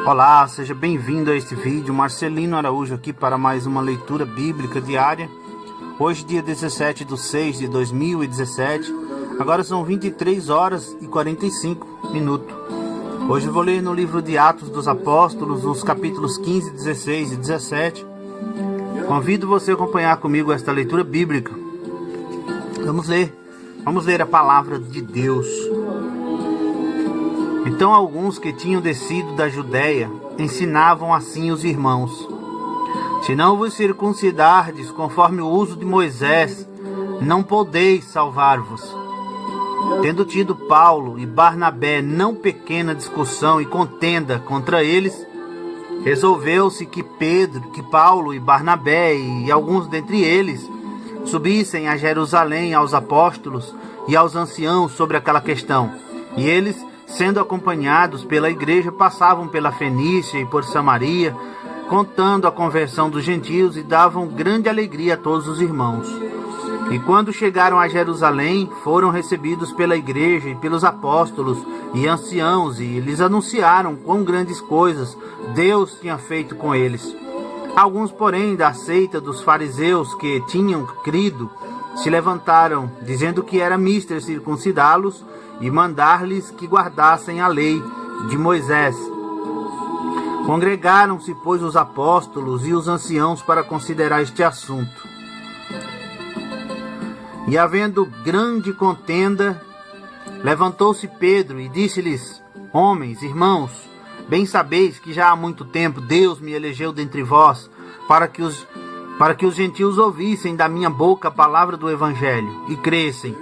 Olá, seja bem-vindo a este vídeo. Marcelino Araújo aqui para mais uma leitura bíblica diária. Hoje, dia 17/6/2017. Agora são 23 horas e 45 minutos. Hoje vou ler no livro de Atos dos Apóstolos, os capítulos 15, 16 e 17. Convido você a acompanhar comigo esta leitura bíblica. Vamos ler a palavra de Deus. Então alguns que tinham descido da Judéia ensinavam assim os irmãos: se não vos circuncidardes conforme o uso de Moisés, não podeis salvar-vos. Tendo tido Paulo e Barnabé não pequena discussão e contenda contra eles, resolveu-se que Paulo e Barnabé e alguns dentre eles subissem a Jerusalém aos apóstolos e aos anciãos sobre aquela questão. E eles, sendo acompanhados pela igreja, passavam pela Fenícia e por Samaria, contando a conversão dos gentios, e davam grande alegria a todos os irmãos. E quando chegaram a Jerusalém, foram recebidos pela igreja e pelos apóstolos e anciãos, e lhes anunciaram quão grandes coisas Deus tinha feito com eles. Alguns, porém, da seita dos fariseus que tinham crido, se levantaram, dizendo que era mister circuncidá-los e mandar-lhes que guardassem a lei de Moisés. Congregaram-se, pois, os apóstolos e os anciãos para considerar este assunto. E havendo grande contenda, levantou-se Pedro e disse-lhes: homens, irmãos, bem sabeis que já há muito tempo Deus me elegeu dentre vós, para que os gentios ouvissem da minha boca a palavra do evangelho e crescem.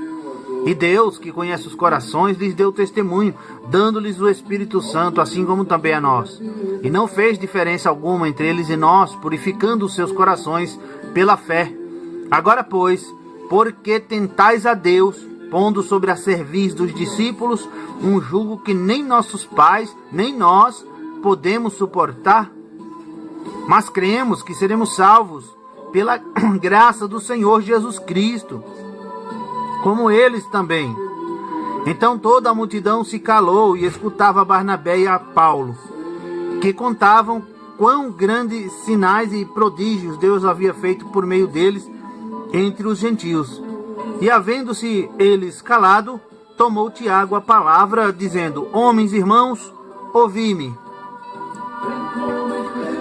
E Deus, que conhece os corações, lhes deu testemunho, dando-lhes o Espírito Santo, assim como também a nós. E não fez diferença alguma entre eles e nós, purificando os seus corações pela fé. Agora, pois, porque tentais a Deus, pondo sobre a cerviz dos discípulos um jugo que nem nossos pais, nem nós podemos suportar? Mas cremos que seremos salvos pela graça do Senhor Jesus Cristo, como eles também. Então toda a multidão se calou e escutava Barnabé e a Paulo, que contavam quão grandes sinais e prodígios Deus havia feito por meio deles entre os gentios. E havendo-se eles calado, tomou Tiago a palavra, dizendo: homens, irmãos, ouvi-me.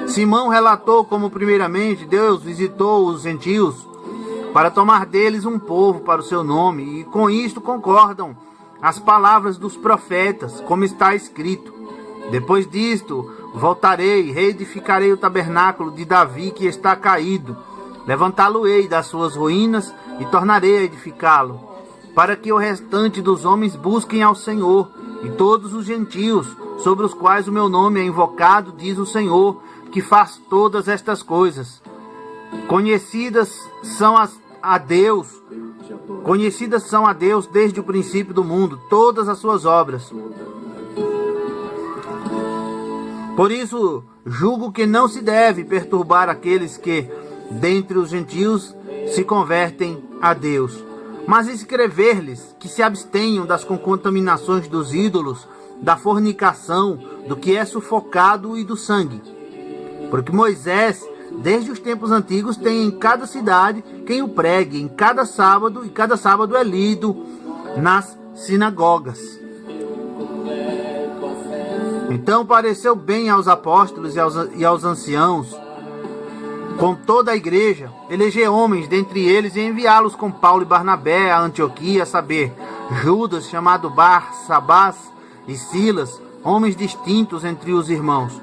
Simão relatou como primeiramente Deus visitou os gentios para tomar deles um povo para o seu nome, e com isto concordam as palavras dos profetas, como está escrito: depois disto voltarei, reedificarei o tabernáculo de Davi que está caído, levantá-lo-ei das suas ruínas e tornarei a edificá-lo, para que o restante dos homens busquem ao Senhor, e todos os gentios sobre os quais o meu nome é invocado, diz o Senhor, que faz todas estas coisas. Conhecidas são a Deus desde o princípio do mundo, todas as suas obras. Por isso, julgo que não se deve perturbar aqueles que, dentre os gentios, se convertem a Deus, mas escrever-lhes que se abstenham das contaminações dos ídolos, da fornicação, do que é sufocado e do sangue. Porque Moisés, desde os tempos antigos, tem em cada cidade quem o pregue em cada sábado, e cada sábado é lido nas sinagogas. Então pareceu bem aos apóstolos e aos anciãos, com toda a igreja, eleger homens dentre eles e enviá-los com Paulo e Barnabé a Antioquia, a saber, Judas, chamado Barsabás, e Silas, homens distintos entre os irmãos.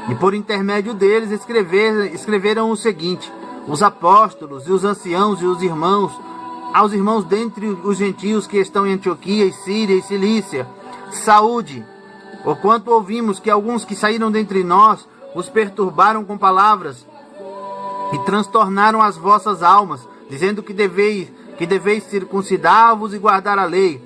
E por intermédio deles escreveram o seguinte: os apóstolos e os anciãos e os irmãos, aos irmãos dentre os gentios que estão em Antioquia e Síria e Cilícia, saúde. Porquanto ouvimos que alguns que saíram dentre nós os perturbaram com palavras e transtornaram as vossas almas, dizendo que deveis circuncidar-vos e guardar a lei,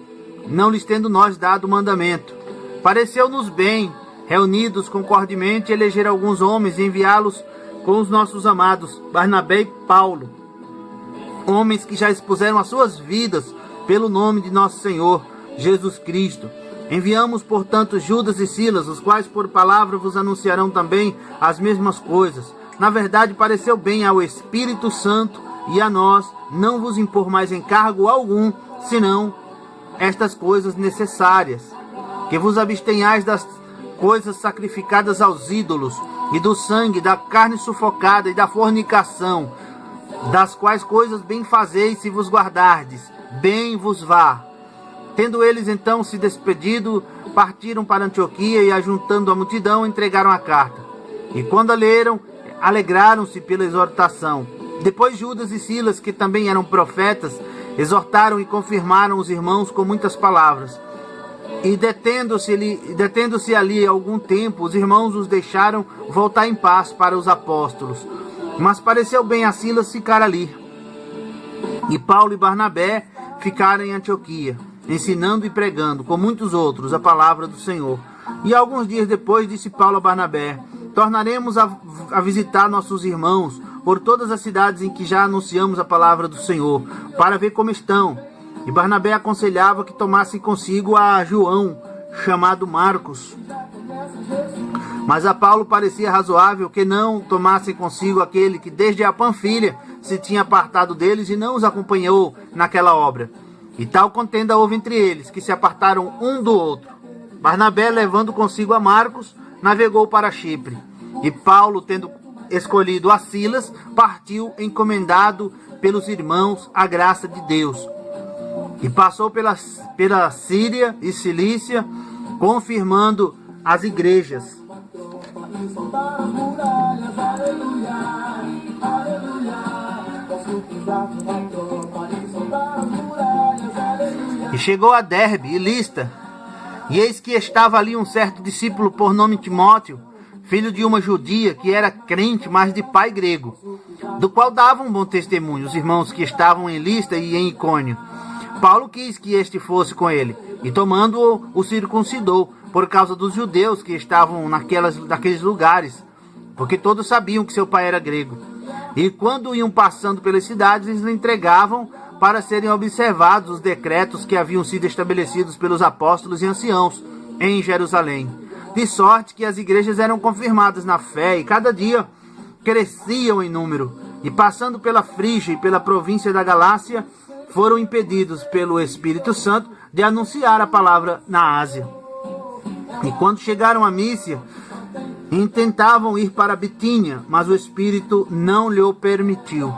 não lhes tendo nós dado mandamento. Pareceu-nos bem, reunidos concordemente, eleger alguns homens e enviá-los com os nossos amados Barnabé e Paulo, homens que já expuseram as suas vidas pelo nome de nosso Senhor Jesus Cristo, Enviamos, portanto, Judas e Silas, os quais por palavra vos anunciarão também as mesmas coisas. Na verdade, pareceu bem ao Espírito Santo e a nós não vos impor mais encargo algum, senão estas coisas necessárias, que vos abstenhais das coisas sacrificadas aos ídolos, e do sangue, da carne sufocada e da fornicação, das quais coisas bem fazeis se vos guardardes, bem vos vá. Tendo eles então se despedido, partiram para Antioquia e, ajuntando a multidão, entregaram a carta. E quando a leram, alegraram-se pela exortação. Depois Judas e Silas, que também eram profetas, exortaram e confirmaram os irmãos com muitas palavras. E detendo-se ali algum tempo, os irmãos os deixaram voltar em paz para os apóstolos. Mas pareceu bem a Silas ficar ali. E Paulo e Barnabé ficaram em Antioquia, ensinando e pregando, com muitos outros, a palavra do Senhor. E alguns dias depois disse Paulo a Barnabé: tornaremos a visitar nossos irmãos por todas as cidades em que já anunciamos a palavra do Senhor, para ver como estão. E Barnabé aconselhava que tomassem consigo a João, chamado Marcos. Mas a Paulo parecia razoável que não tomassem consigo aquele que desde a Panfilha se tinha apartado deles e não os acompanhou naquela obra. E tal contenda houve entre eles, que se apartaram um do outro. Barnabé, levando consigo a Marcos, navegou para Chipre. E Paulo, tendo escolhido a Silas, partiu encomendado pelos irmãos à graça de Deus. E passou pela Síria e Cilícia, confirmando as igrejas. E chegou a Derbe e Listra, e eis que estava ali um certo discípulo por nome Timóteo, filho de uma judia que era crente, mas de pai grego, do qual davam um bom testemunho os irmãos que estavam em Listra e em Icônio. Paulo quis que este fosse com ele, e tomando-o, o circuncidou, por causa dos judeus que estavam naqueles lugares, porque todos sabiam que seu pai era grego. E quando iam passando pelas cidades, eles lhe entregavam para serem observados os decretos que haviam sido estabelecidos pelos apóstolos e anciãos em Jerusalém. De sorte que as igrejas eram confirmadas na fé e cada dia cresciam em número. E passando pela Frígia e pela província da Galácia, foram impedidos pelo Espírito Santo de anunciar a palavra na Ásia. E quando chegaram a Mísia, intentavam ir para Bitínia, mas o Espírito não lhe o permitiu.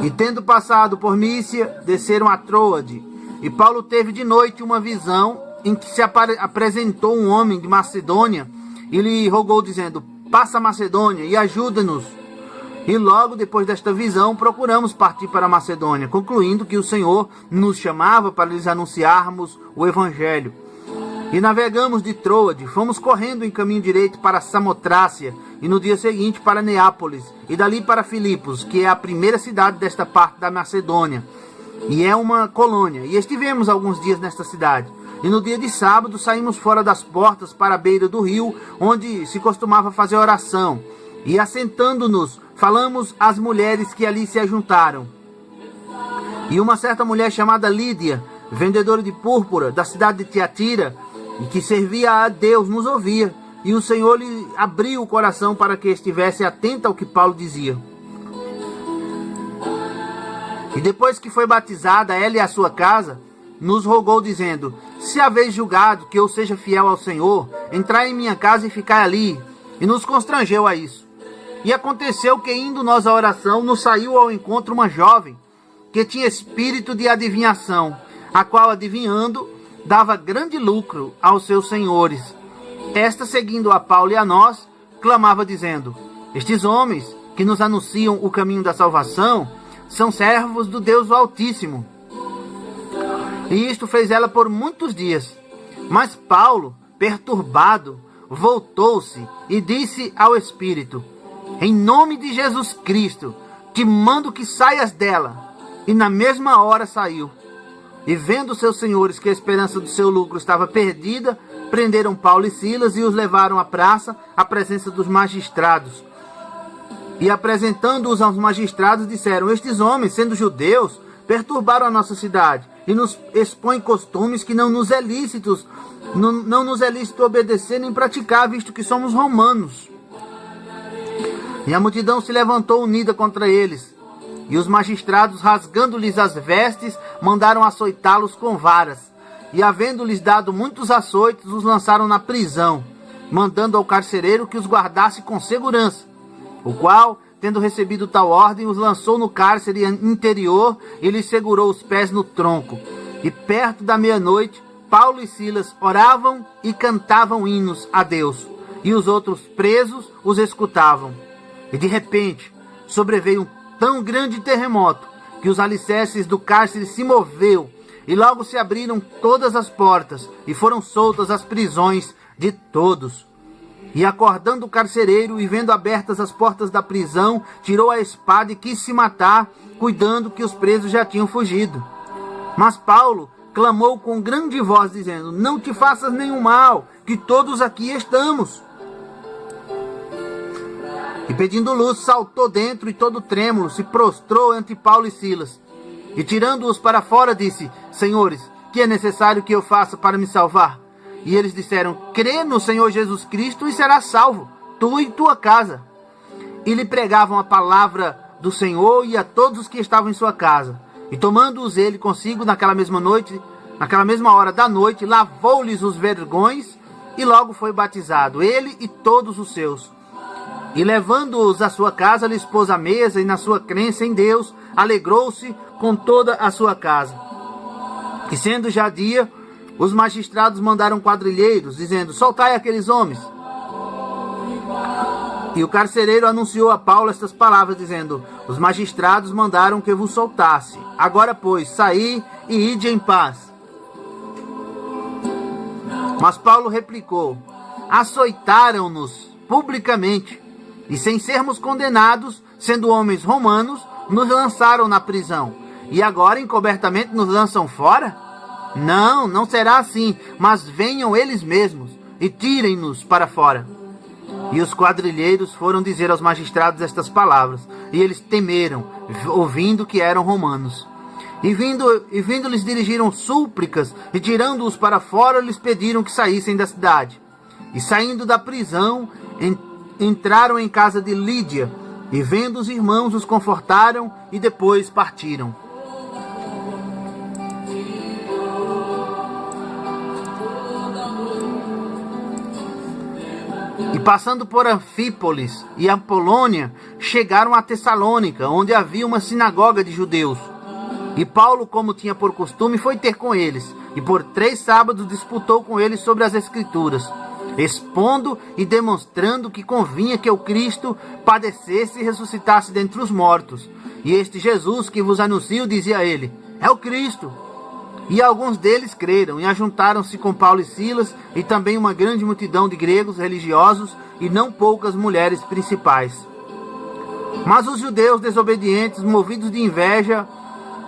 E tendo passado por Mísia, desceram a Troade. E Paulo teve de noite uma visão em que se apresentou um homem de Macedônia e lhe rogou, dizendo: passa a Macedônia e ajuda-nos. E logo depois desta visão, procuramos partir para a Macedônia, concluindo que o Senhor nos chamava para lhes anunciarmos o Evangelho. E navegamos de Troade, fomos correndo em caminho direito para Samotrácia, e no dia seguinte para Neápolis, e dali para Filipos, que é a primeira cidade desta parte da Macedônia, e é uma colônia. E estivemos alguns dias nesta cidade. E no dia de sábado saímos fora das portas para a beira do rio, onde se costumava fazer oração. E assentando-nos, falamos às mulheres que ali se ajuntaram. E uma certa mulher chamada Lídia, vendedora de púrpura da cidade de Tiatira, e que servia a Deus, nos ouvia. E o Senhor lhe abriu o coração para que estivesse atenta ao que Paulo dizia. E depois que foi batizada, ela e a sua casa, nos rogou, dizendo: se haveis julgado que eu seja fiel ao Senhor, entrai em minha casa e ficai ali. E nos constrangeu a isso. E aconteceu que, indo nós à oração, nos saiu ao encontro uma jovem, que tinha espírito de adivinhação, a qual, adivinhando, dava grande lucro aos seus senhores. Esta, seguindo a Paulo e a nós, clamava, dizendo: estes homens que nos anunciam o caminho da salvação são servos do Deus Altíssimo. E isto fez ela por muitos dias. Mas Paulo, perturbado, voltou-se e disse ao Espírito: em nome de Jesus Cristo, te mando que saias dela. E na mesma hora saiu. E vendo seus senhores que a esperança do seu lucro estava perdida, prenderam Paulo e Silas e os levaram à praça, à presença dos magistrados. E apresentando-os aos magistrados, disseram: estes homens, sendo judeus, perturbaram a nossa cidade e nos expõe costumes que não nos é lícito obedecer nem praticar, visto que somos romanos. E a multidão se levantou unida contra eles, e os magistrados, rasgando-lhes as vestes, mandaram açoitá-los com varas. E havendo-lhes dado muitos açoites, os lançaram na prisão, mandando ao carcereiro que os guardasse com segurança, o qual, tendo recebido tal ordem, os lançou no cárcere interior e lhes segurou os pés no tronco. E perto da meia-noite, Paulo e Silas oravam e cantavam hinos a Deus, e os outros presos os escutavam. E de repente sobreveio um tão grande terremoto que os alicerces do cárcere se moveu, e logo se abriram todas as portas e foram soltas as prisões de todos. E acordando o carcereiro e vendo abertas as portas da prisão, tirou a espada e quis se matar, cuidando que os presos já tinham fugido. Mas Paulo clamou com grande voz, dizendo: não te faças nenhum mal, que todos aqui estamos. E pedindo luz, saltou dentro e todo trêmulo, se prostrou ante Paulo e Silas. E tirando-os para fora, disse: senhores, que é necessário que eu faça para me salvar? E eles disseram: crê no Senhor Jesus Cristo e serás salvo, tu e tua casa. E lhe pregavam a palavra do Senhor e a todos os que estavam em sua casa. E tomando-os ele consigo naquela mesma hora da noite, lavou-lhes os vergões e logo foi batizado, ele e todos os seus. E levando-os à sua casa, lhes pôs à mesa, e na sua crença em Deus, alegrou-se com toda a sua casa. E sendo já dia, os magistrados mandaram quadrilheiros, dizendo: soltai aqueles homens. E o carcereiro anunciou a Paulo estas palavras, dizendo: os magistrados mandaram que vos soltasse. Agora, pois, saí e ide em paz. Mas Paulo replicou: açoitaram-nos publicamente, e sem sermos condenados, sendo homens romanos, nos lançaram na prisão. E agora encobertamente nos lançam fora? Não, não será assim, mas venham eles mesmos e tirem-nos para fora. E os quadrilheiros foram dizer aos magistrados estas palavras, e eles temeram, ouvindo que eram romanos. E vindo lhes dirigiram súplicas, e tirando-os para fora, lhes pediram que saíssem da cidade. E saindo da prisão, entraram em casa de Lídia, e vendo os irmãos, os confortaram, e depois partiram. E passando por Anfípolis e Apolônia, chegaram a Tessalônica, onde havia uma sinagoga de judeus. E Paulo, como tinha por costume, foi ter com eles, e por 3 sábados disputou com eles sobre as Escrituras, expondo e demonstrando que convinha que o Cristo padecesse e ressuscitasse dentre os mortos. E este Jesus que vos anuncio, dizia ele, é o Cristo. E alguns deles creram, e ajuntaram-se com Paulo e Silas, e também uma grande multidão de gregos religiosos, e não poucas mulheres principais. Mas os judeus desobedientes, movidos de inveja,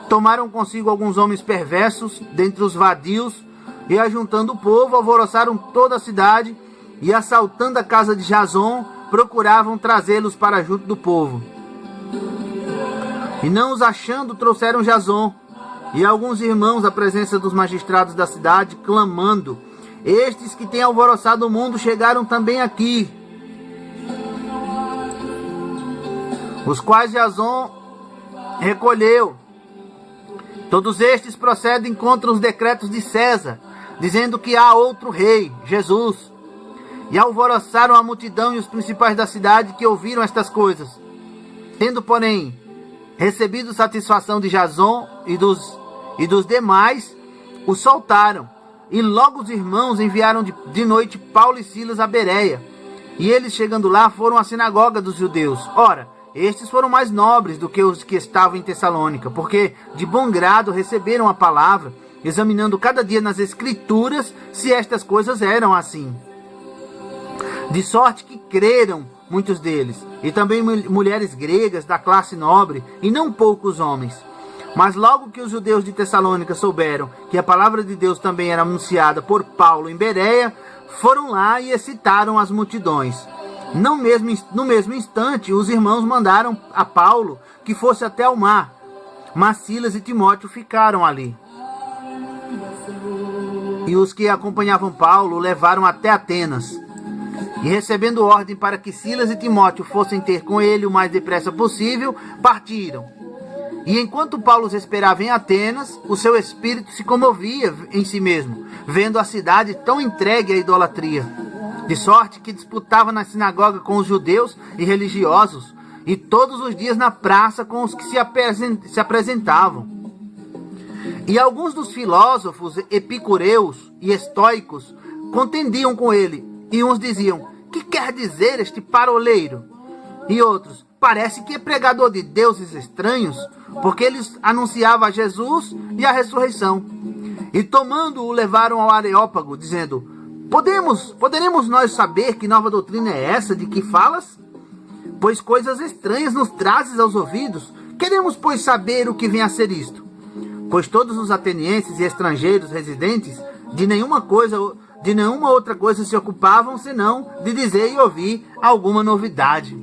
tomaram consigo alguns homens perversos dentre os vadios, e ajuntando o povo, alvoroçaram toda a cidade, e assaltando a casa de Jason, procuravam trazê-los para junto do povo. E não os achando, trouxeram Jason e alguns irmãos à presença dos magistrados da cidade, clamando, estes que têm alvoroçado o mundo chegaram também aqui. Os quais Jason recolheu. Todos estes procedem contra os decretos de César, dizendo que há outro rei, Jesus. E alvoroçaram a multidão e os principais da cidade que ouviram estas coisas. Tendo, porém, recebido satisfação de Jason e dos demais, os soltaram. E logo os irmãos enviaram de noite Paulo e Silas a Bereia. E eles, chegando lá, foram à sinagoga dos judeus. Ora, estes foram mais nobres do que os que estavam em Tessalônica, porque de bom grado receberam a palavra, examinando cada dia nas Escrituras se estas coisas eram assim. De sorte que creram muitos deles, e também mulheres gregas da classe nobre, e não poucos homens. Mas logo que os judeus de Tessalônica souberam que a palavra de Deus também era anunciada por Paulo em Bereia, foram lá e excitaram as multidões. No mesmo instante, os irmãos mandaram a Paulo que fosse até o mar, mas Silas e Timóteo ficaram ali. E os que acompanhavam Paulo o levaram até Atenas. E recebendo ordem para que Silas e Timóteo fossem ter com ele o mais depressa possível, partiram. E enquanto Paulo os esperava em Atenas, o seu espírito se comovia em si mesmo, vendo a cidade tão entregue à idolatria. De sorte que disputava na sinagoga com os judeus e religiosos, e todos os dias na praça com os que se apresentavam. E alguns dos filósofos epicureus e estoicos contendiam com ele, e uns diziam: que quer dizer este paroleiro? E outros: parece que é pregador de deuses estranhos, porque eles anunciava Jesus e a ressurreição. E tomando-o, levaram ao Areópago, dizendo: poderemos nós saber que nova doutrina é essa de que falas? Pois coisas estranhas nos trazes aos ouvidos. Queremos, pois, saber o que vem a ser isto. Pois todos os atenienses e estrangeiros residentes de nenhuma outra coisa se ocupavam, senão de dizer e ouvir alguma novidade.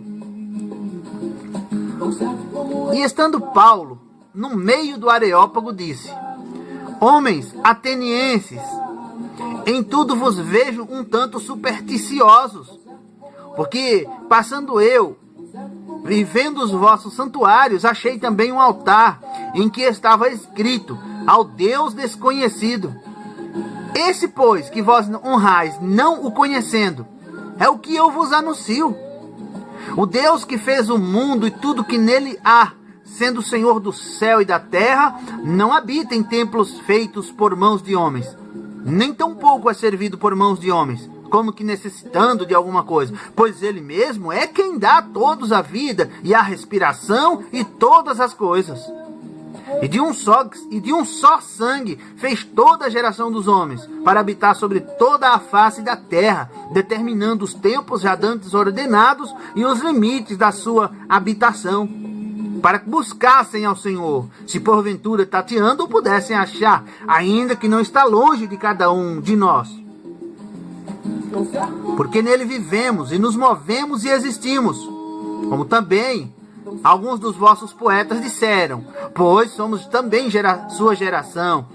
E estando Paulo no meio do Areópago, disse: homens atenienses, em tudo vos vejo um tanto supersticiosos, porque passando eu e vendo os vossos santuários, achei também um altar em que estava escrito: ao Deus desconhecido. Esse, pois, que vós honrais, não o conhecendo, é o que eu vos anuncio. O Deus que fez o mundo e tudo que nele há, sendo o Senhor do céu e da terra, não habita em templos feitos por mãos de homens, nem tampouco é servido por mãos de homens, como que necessitando de alguma coisa, pois ele mesmo é quem dá a todos a vida e a respiração e todas as coisas. E de um só sangue fez toda a geração dos homens, para habitar sobre toda a face da terra, determinando os tempos já dantes ordenados e os limites da sua habitação, para que buscassem ao Senhor, se porventura tateando o pudessem achar, ainda que não está longe de cada um de nós. Porque nele vivemos e nos movemos e existimos, como também alguns dos vossos poetas disseram, pois somos também sua geração.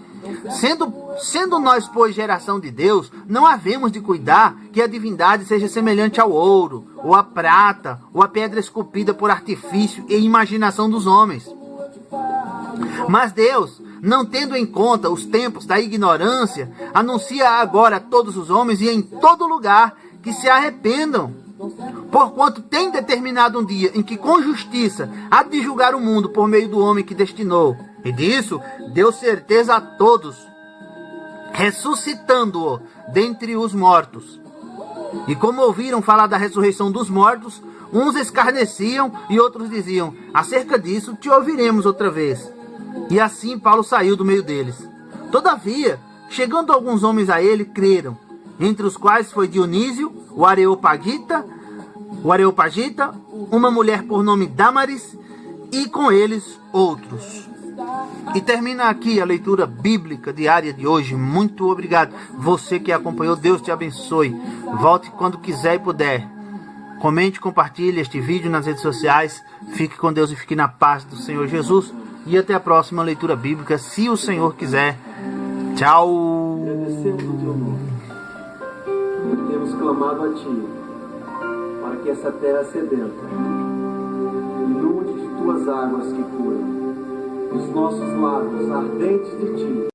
Sendo nós, pois, geração de Deus, não havemos de cuidar que a divindade seja semelhante ao ouro, ou à prata, ou à pedra esculpida por artifício e imaginação dos homens. Mas Deus, não tendo em conta os tempos da ignorância, anuncia agora a todos os homens e em todo lugar que se arrependam, porquanto tem determinado um dia em que com justiça há de julgar o mundo por meio do homem que destinou, e disso deu certeza a todos, ressuscitando-o dentre os mortos. E como ouviram falar da ressurreição dos mortos, uns escarneciam e outros diziam: acerca disso te ouviremos outra vez. E assim Paulo saiu do meio deles. Todavia, chegando alguns homens a ele, creram, entre os quais foi Dionísio, o Areopagita, uma mulher por nome Damaris, e com eles outros. E termina aqui a leitura bíblica diária de hoje. Muito obrigado. Você que acompanhou, Deus te abençoe. Volte quando quiser e puder. Comente, compartilhe este vídeo nas redes sociais. Fique com Deus e fique na paz do Senhor Jesus. E até a próxima leitura bíblica, se o Senhor quiser. Tchau. Agradecemos o teu nome. Temos clamado a ti, para que essa terra sedenta inunde de tuas águas que curam, os nossos lábios ardentes de ti.